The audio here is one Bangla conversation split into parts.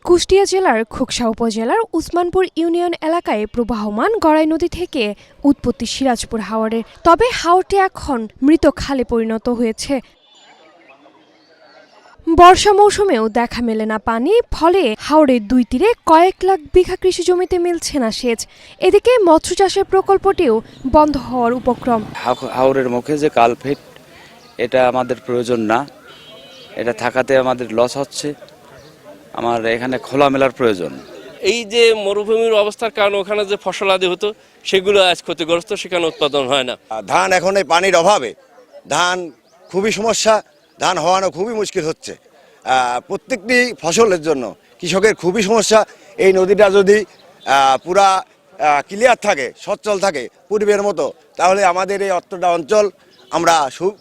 কুষ্টিয়া জেলার খোকসা উপজেলার উসমানপুর ইউনিয়ন এলাকায় প্রবাহমান গড়াই নদী থেকে উৎপত্তি সিরাজপুর হাওরের। তবে হাওরটি এখন মৃত খালে পরিণত হয়েছে। বর্ষা মৌসুমেও দেখা মেলে না পানি, ফলে হাওরের দুই তীরে কয়েক লাখ বিঘা কৃষি জমিতে মিলছে না সেচ। এদিকে মৎস্য চাষের প্রকল্পটিও বন্ধ হওয়ার উপক্রম। হাওরের মুখে যে কালভেট, এটা আমাদের প্রয়োজন না, এটা থাকাতে আমাদের লস হচ্ছে। আমার এখানে খোলামেলার প্রয়োজন। এই যে মরুভূমির অবস্থার কারণে ওখানে যে ফসল আদি হতো সেগুলো আজ ক্ষতিগ্রস্ত, সেখানে উৎপাদন হয় না। ধান এখন এই পানির অভাবে ধান খুবই সমস্যা, ধান হওয়ানো খুবই মুশকিল হচ্ছে। প্রত্যেকটি ফসলের জন্য কৃষকের খুবই সমস্যা। এই নদীটা যদি পুরা ক্লিয়ার থাকে, সচ্ছল থাকে পূর্বের মতো, তাহলে আমাদের এই অত্রটা অঞ্চল আমরা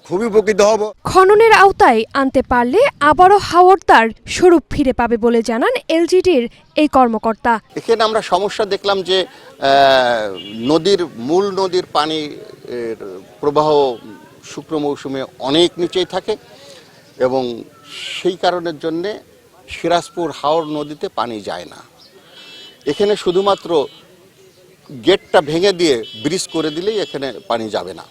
খুবই উপকৃত হব। খননের আওতায় আনতে পারলে আবারও হাওর তার স্বরূপ ফিরে পাবে বলে জানান এলজিডির এই কর্মকর্তা। এখানে আমরা সমস্যা দেখলাম যে মূল নদীর পানি প্রবাহ শুকনো মৌসুমে অনেক নিচেই থাকে এবং সেই কারণের জন্যে সিরাজপুর হাওর নদীতে পানি যায় না। এখানে শুধুমাত্র গেটটা ভেঙে দিয়ে ব্রিজ করে দিলেই এখানে পানি যাবে না।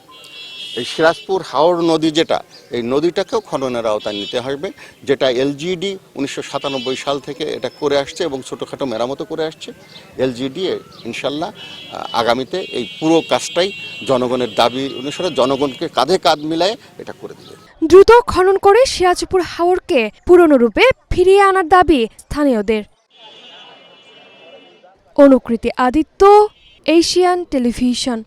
এই সিরাজপুর হাওর নদী যেটা, এই নদীটাকেও খননের আওতায় নিতে হবে, যেটা এলজিডি 1997 সাল থেকে এটা করে আসছে এবং ছোটোখাটো মেরামতো করে আসছে। এলজিডি ইনশাল্লাহ আগামীতে এই পুরো কাজটাই জনগণের দাবি অনুসারে জনগণকে কাঁধে কাঁধ মিলায়ে এটা করে দিবে। দ্রুত খনন করে সিরাজপুর হাওরকে পুরনো রূপে ফিরিয়ে আনার দাবি স্থানীয়দের। অনুকৃতি আদিত্য, এশিয়ান টেলিভিশন।